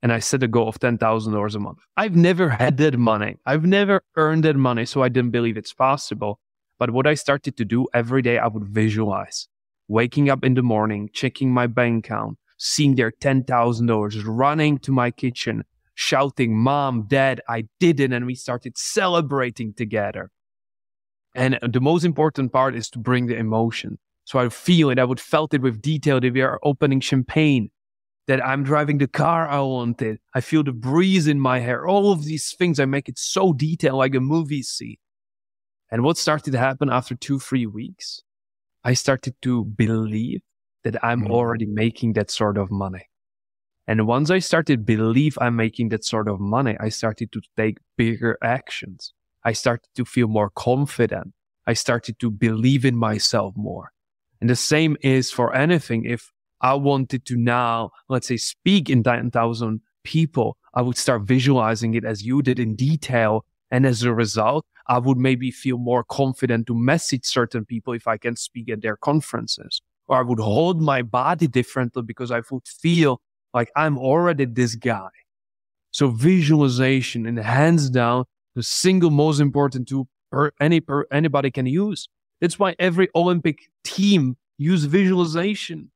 and I set a goal of $10,000 a month. I've never had that money. I've never earned that money, so I didn't believe it's possible. But what I started to do every day, I would visualize. Waking up in the morning, checking my bank account, seeing their $10,000, running to my kitchen, shouting, "Mom, Dad, I did it," and we started celebrating together. And the most important part is to bring the emotion. So I feel it. I would felt it with detail that we are opening champagne, that I'm driving the car I wanted. I feel the breeze in my hair. All of these things, I make it so detailed like a movie scene. And what started to happen after 2-3 weeks? I started to believe that I'm already making that sort of money. And once I started to believe I'm making that sort of money, I started to take bigger actions. I started to feel more confident. I started to believe in myself more. And the same is for anything. If I wanted to now, let's say, speak in 10,000 people, I would start visualizing it as you did in detail. And as a result, I would maybe feel more confident to message certain people if I can speak at their conferences. Or I would hold my body differently because I would feel like I'm already this guy. So visualization, and hands down, the single most important tool anybody can use. That's why every Olympic team use visualization.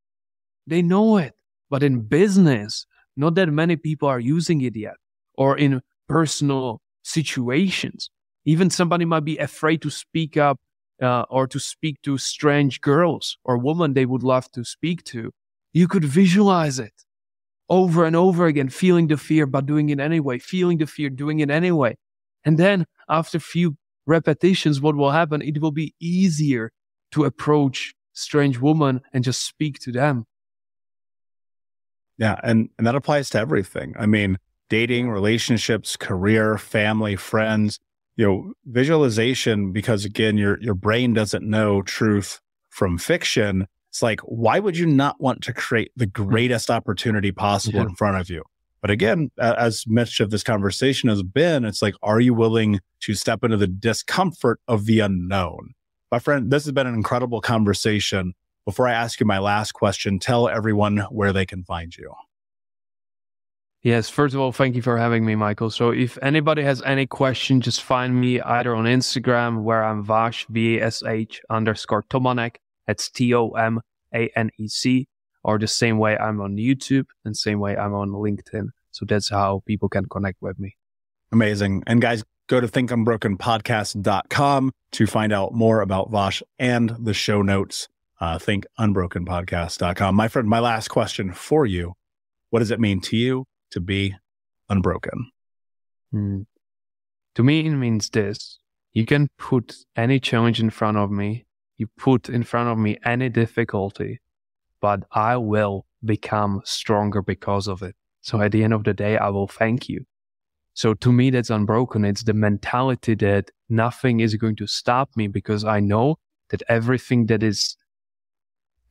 They know it. But in business, not that many people are using it yet. Or in personal situations. Even somebody might be afraid to speak up or to speak to strange girls or women they would love to speak to. You could visualize it over and over again, feeling the fear, but doing it anyway, feeling the fear, doing it anyway. And then after a few repetitions, what will happen? It will be easier to approach strange women and just speak to them. Yeah. And that applies to everything. I mean, dating, relationships, career, family, friends, visualization, because again, your brain doesn't know truth from fiction. It's like, why would you not want to create the greatest opportunity possible in front of you? But again, as much of this conversation has been, it's like, are you willing to step into the discomfort of the unknown? My friend, this has been an incredible conversation. Before I ask you my last question, tell everyone where they can find you. Yes, first of all, thank you for having me, Michael. So if anybody has any question, just find me either on Instagram, where I'm Vash, VASH_Tomanec. That's TOMANEC. Or the same way I'm on YouTube and same way I'm on LinkedIn. So that's how people can connect with me. Amazing. And guys, go to thinkunbrokenpodcast.com to find out more about Vash and the show notes. Thinkunbrokenpodcast.com. My friend, my last question for you. What does it mean to you to be unbroken? To me, it means this. You can put any challenge in front of me. You put in front of me any difficulty, but I will become stronger because of it. So at the end of the day, I will thank you. So to me, that's unbroken. It's the mentality that nothing is going to stop me because I know that everything that is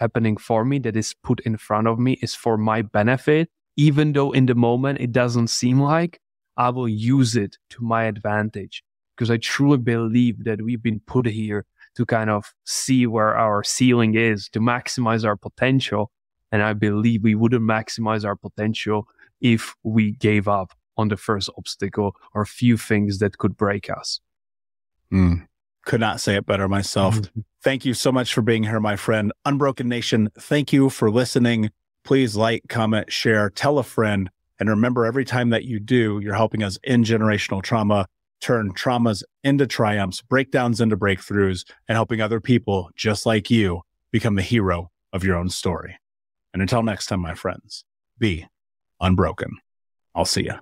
happening for me, that is put in front of me, is for my benefit. Even though in the moment it doesn't seem like, I will use it to my advantage because I truly believe that we've been put here to kind of see where our ceiling is, to maximize our potential. And I believe we wouldn't maximize our potential if we gave up on the first obstacle or few things that could break us. Could not say it better myself. Thank you so much for being here, my friend. Unbroken Nation, thank you for listening. Please like, comment, share, tell a friend, And remember, every time that you do, you're helping us end generational trauma, turn traumas into triumphs, breakdowns into breakthroughs, and helping other people just like you become the hero of your own story. And until next time, my friends, be unbroken. I'll see ya.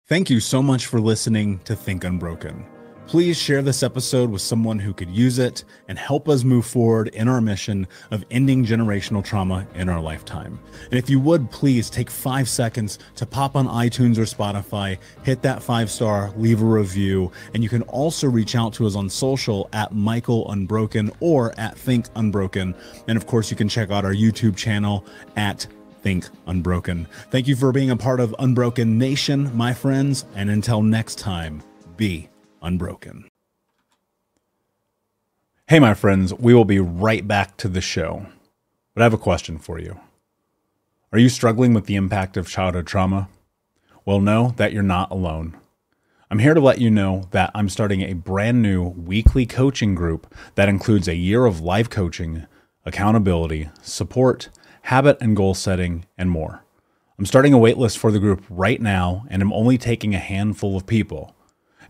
Thank you so much for listening to Think Unbroken. Please share this episode with someone who could use it and help us move forward in our mission of ending generational trauma in our lifetime. And if you would, please take 5 seconds to pop on iTunes or Spotify, hit that 5-star, leave a review, and you can also reach out to us on social at Michael Unbroken or at Think Unbroken. And of course, you can check out our YouTube channel at Think Unbroken. Thank you for being a part of Unbroken Nation, my friends, and until next time, be unbroken. Hey, my friends, we will be right back to the show, but I have a question for you. Are you struggling with the impact of childhood trauma? Well, know that you're not alone. I'm here to let you know that I'm starting a brand new weekly coaching group that includes a year of live coaching, accountability, support, habit and goal setting, and more. I'm starting a waitlist for the group right now, and I'm only taking a handful of people.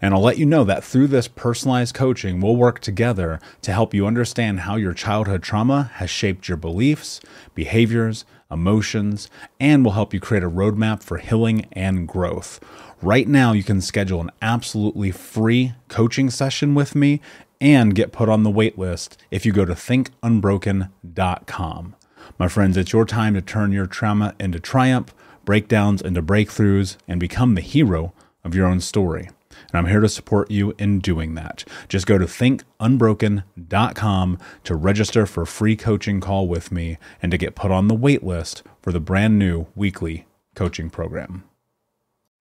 And I'll let you know that through this personalized coaching, we'll work together to help you understand how your childhood trauma has shaped your beliefs, behaviors, emotions, and will help you create a roadmap for healing and growth. Right now, you can schedule an absolutely free coaching session with me and get put on the wait list if you go to thinkunbroken.com. My friends, it's your time to turn your trauma into triumph, breakdowns into breakthroughs, and become the hero of your own story. And I'm here to support you in doing that. Just go to thinkunbroken.com to register for a free coaching call with me and to get put on the wait list for the brand new weekly coaching program.